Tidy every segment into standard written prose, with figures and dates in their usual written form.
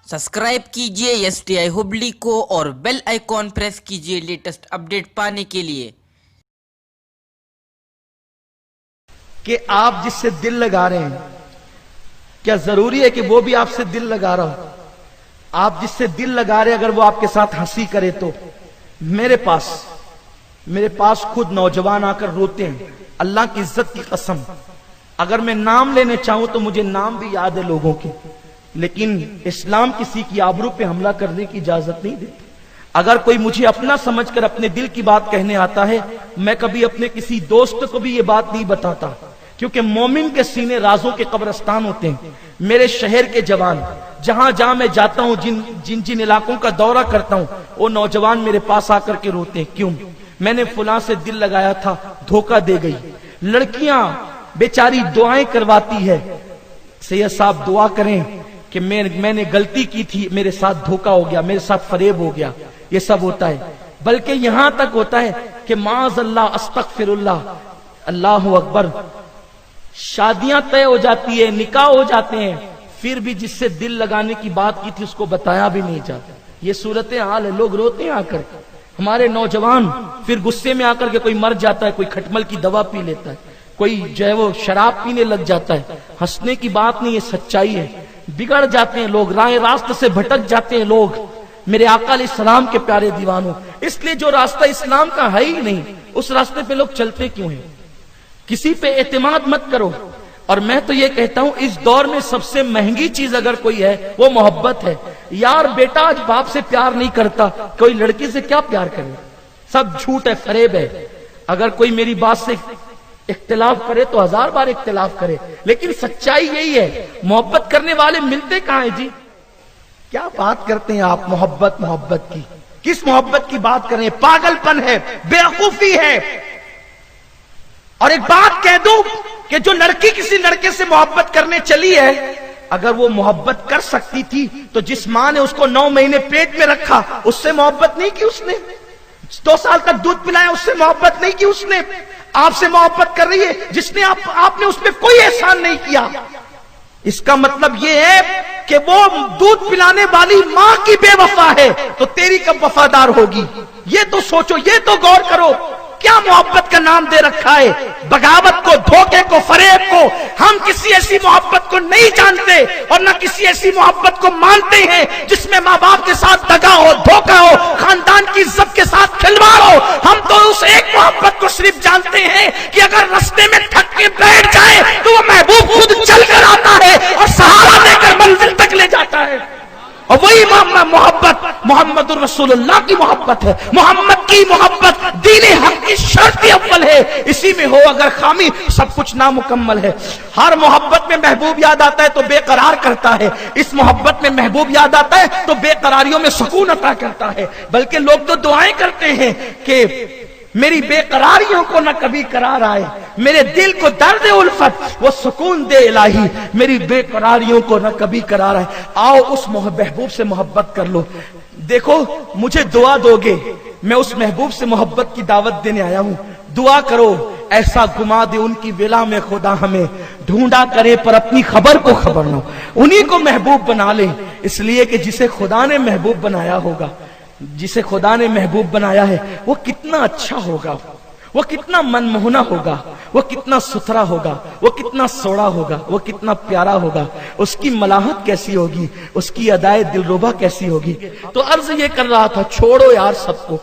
Subscribe कीजिए STI Hubli को और बेल आइकॉन प्रेस कीजिए लेटेस्ट अपडेट पाने के लिए। कि आप जिससे दिल लगा रहे हैं, क्या जरूरी है कि वो भी आपसे दिल लगा रहा हो? आप जिससे दिल लगा रहे हैं, अगर वो आपके साथ हंसी करे तो मेरे पास खुद नौजवान आकर रोते हैं, अल्लाह की इज्जत की कसम। अगर मैं नाम लेने चाहूं तो मुझे नाम भी याद है लोगों के, लेकिन इस्लाम किसी की आबरू पे हमला करने की इजाजत नहीं देती। अगर कोई मुझे अपना समझकर अपने दिल की बात कहने आता है, मैं कभी अपने किसी दोस्त को भी ये बात नहीं बताता, क्योंकि मोमिन के सीने राजों के कब्रिस्तान होते हैं। मेरे शहर के जवान जहां जहां मैं जाता हूं, जिन जिन इलाकों का दौरा करता हूं, वो नौजवान मेरे पास आकर के रोते हैं, क्यों? मैंने फुला से दिल लगाया था, धोखा दे गई। लड़कियां बेचारी दुआएं करवाती है, सैयद साहब दुआ करें कि मैंने गलती की थी, मेरे साथ धोखा हो गया, मेरे साथ फरेब हो गया। ये सब होता है, बल्कि यहां तक होता है कि माज़अल्लाह अस्तगफिरुल्लाह, अल्लाहु अकबर। शादियां तय हो जाती है, निकाह हो जाते हैं, फिर भी जिससे दिल लगाने की बात की थी उसको बताया भी नहीं जाता। ये सूरत हाल है, लोग रोते हैं आकर। हमारे नौजवान फिर गुस्से में आकर के कोई मर जाता है, कोई खटमल की दवा पी लेता है, कोई जो है वो शराब पीने लग जाता है। हंसने की बात नहीं, ये सच्चाई है। बिगड़ जाते हैं लोग, राह रास्ते से भटक जाते हैं लोग, मेरे आका अलैहिस्सलाम के प्यारे दीवानों। इसलिए जो रास्ता इस्लाम का है ही नहीं, उस रास्ते पे लोग चलते क्यों हैं? किसी पे एतमाद मत करो। और मैं तो ये कहता हूं, इस दौर में सबसे महंगी चीज अगर कोई है वो मोहब्बत है। यार बेटा आज बाप से प्यार नहीं करता, कोई लड़की से क्या प्यार करे? सब झूठ है, फरेब है। अगर कोई मेरी बात से इख्तिलाफ करे तो 1000 बार इख्तिलाफ करे, लेकिन सच्चाई यही है। मोहब्बत करने वाले मिलते कहां हैं जी? क्या बात करते हैं आप मोहब्बत की? किस मोहब्बत की बात कर रहे हैं? पागलपन है, बेवकूफी है। और एक बात कह दूं कि जो लड़की किसी लड़के से मोहब्बत करने चली है, अगर वो मोहब्बत कर सकती थी तो जिस मां ने उसको 9 महीने पेट में रखा, उससे मोहब्बत नहीं की उसने? 2 साल तक दूध पिलाया, उससे मोहब्बत नहीं की उसने? आपसे मोहब्बत कर रही है जिसने आपने उसमें कोई एहसान नहीं किया। इसका मतलब यह है कि वो दूध पिलाने वाली मां की बेवफा है, तो तेरी कब वफादार होगी? ये तो सोचो, ये तो गौर करो। क्या मोहब्बत का नाम दे रखा है? बगावत को, धोखे को, फरेब को। हम किसी ऐसी मोहब्बत को नहीं जानते और न किसी ऐसी मोहब्बत को मानते हैं जिसमें माँ बाप के साथ दगा हो, धोखा हो, खानदान की इज्जत के साथ खिलवाड़ हो। हम तो उस एक मोहब्बत को सिर्फ जानते हैं कि अगर रास्ते में थक के बैठ जाए तो वो महबूब खुद चल कर आता है और सहारा देकर मंजिल तक ले जाता है। और वही मोहब्बत मोहम्मदुर रसूलुल्लाह की मोहब्बत है। मोहम्मद की मोहब्बत दीन हक की शर्त अव्वल है। इसी में हो अगर खामी, सब कुछ नामुकम्मल है। हर मोहब्बत में महबूब याद आता है तो बेकरार करता है। इस मोहब्बत में महबूब याद आता है तो बेकरारियों में सुकून अता करता है। बल्कि लोग तो दुआएं करते हैं कि मेरी बेकरारियों को न कभी करार आए, मेरे दिल को दर्द उल्फत वो सुकून दे इलाही, मेरी बेकरारियों को न कभी करार आए। आओ उस महबूब से मोहब्बत कर लो। देखो मुझे दुआ दोगे, मैं उस महबूब से मोहब्बत की दावत देने आया हूं। दुआ करो, ऐसा घुमा दे उनकी विला में खुदा हमें, ढूंढा करे पर अपनी खबर को खबर ना, उन्हीं को महबूब बना ले। इसलिए कि जिसे खुदा ने महबूब बनाया होगा, जिसे खुदा ने महबूब बनाया है, वो कितना अच्छा होगा, वो कितना मनमोहना होगा, वो कितना सुथरा होगा, वो कितना सोड़ा होगा, वो कितना प्यारा होगा, उसकी मलाहत कैसी होगी, उसकी अदाए दिलरुबा कैसी होगी। तो अर्ज ये कर रहा था, छोड़ो यार सबको,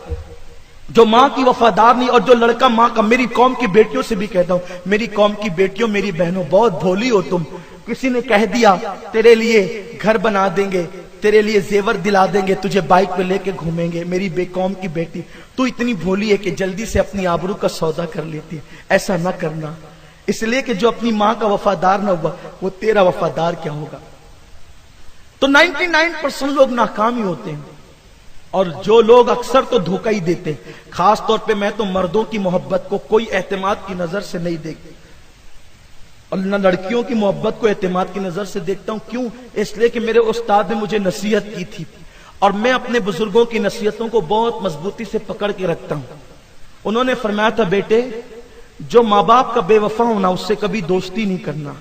जो माँ की वफादार नहीं और जो लड़का माँ का। मेरी कौम की बेटियों से भी कहता हूं, मेरी कौम की बेटियों, मेरी बहनों, बहुत भोली हो तुम। किसी ने कह दिया तेरे लिए घर बना देंगे, तेरे लिए जेवर दिला देंगे, तुझे बाइक पे लेके घूमेंगे, मेरी बेकौम की बेटी तू इतनी भोली है कि जल्दी से अपनी आबरू का सौदा कर लेती है। ऐसा ना करना, इसलिए कि जो अपनी माँ का वफादार ना हुआ वो तेरा वफादार क्या होगा। तो 99% लोग नाकाम ही होते हैं, और जो लोग अक्सर तो धोखा ही देते हैं। खास तौर पे मैं तो मर्दों की मोहब्बत को कोई एतमाद की नजर से नहीं देखती, और न लड़कियों की मोहब्बत को एतमाद की नजर से देखता हूं। क्यों? इसलिए कि मेरे उस्ताद ने मुझे नसीहत की थी, और मैं अपने बुजुर्गों की नसीहतों को बहुत मजबूती से पकड़ के रखता हूं। उन्होंने फरमाया था, बेटे जो माँ बाप का बेवफा होना उससे कभी दोस्ती नहीं करना,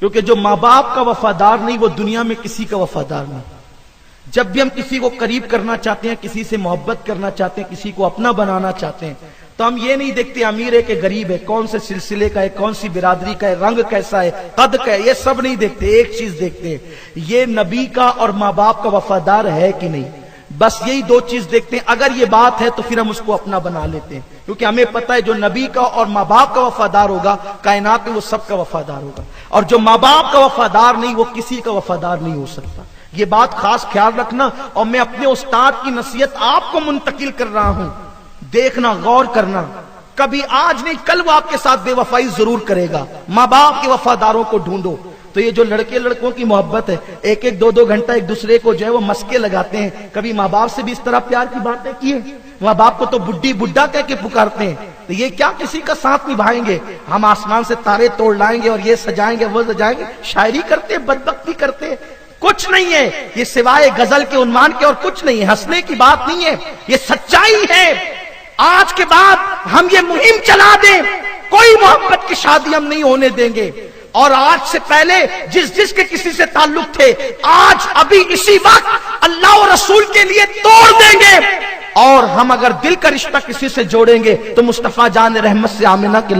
क्योंकि जो माँ बाप का वफादार नहीं वो दुनिया में किसी का वफादार नहीं। جب بھی ہم کسی کو قریب کرنا چاہتے ہیں، کسی سے محبت کرنا چاہتے ہیں، کسی کو اپنا بنانا چاہتے ہیں، تو ہم یہ نہیں دیکھتے امیر ہے کہ غریب ہے، کون سے سلسلے کا ہے، کون سی برادری کا ہے، رنگ کیسا ہے، قد کا ہے، یہ سب نہیں دیکھتے. ایک چیز دیکھتے ہیں، یہ نبی کا اور ماں باپ کا وفادار ہے کہ نہیں. بس یہی دو چیز دیکھتے ہیں. اگر یہ بات ہے تو پھر ہم اس کو اپنا بنا لیتے ہیں، کیونکہ ہمیں پتہ ہے جو نبی کا اور ماں باپ کا وفادار ہوگا کائنات میں وہ سب کا وفادار ہوگا، اور جو ماں باپ کا وفادار نہیں وہ کسی کا وفادار نہیں ہو سکتا. یہ بات خاص خیال رکھنا. اور میں اپنے استاد کی نصیحت آپ کو منتقل کر رہا ہوں، دیکھنا، غور کرنا. کبھی آج نہیں کل وہ آپ کے ساتھ بے وفائی ضرور کرے گا. ماں باپ کے وفاداروں کو ڈھونڈو. تو یہ جو لڑکے لڑکوں کی محبت ہے، ایک ایک دو دو گھنٹہ ایک دوسرے کو جو ہے وہ مسکے لگاتے ہیں، کبھی ماں باپ سے بھی اس طرح پیار کی باتیں کی ہیں؟ ماں باپ کو تو بڈھی بڈھا کہہ کے پکارتے ہیں. تو یہ کیا کسی کا ساتھ نبھائیں گے؟ ہم آسمان سے تارے توڑ لائیں گے اور یہ سجائیں گے وہ سجائیں گے. شاعری کرتے، بدبختی کرتے، کچھ نہیں ہے یہ سوائے غزل کے عنوان کے، اور کچھ نہیں ہے. ہنسنے کی بات نہیں ہے، یہ سچائی ہے. آج کے بعد ہم یہ مہم چلا دیں، کوئی محبت کی شادی ہم نہیں ہونے دیں گے. اور آج سے پہلے جس کے کسی سے تعلق تھے، آج ابھی اسی وقت اللہ و رسول کے لیے توڑ دیں گے. اور ہم اگر دل کا رشتہ کسی سے جوڑیں گے تو مصطفیٰ جان رحمت سے آمنہ کے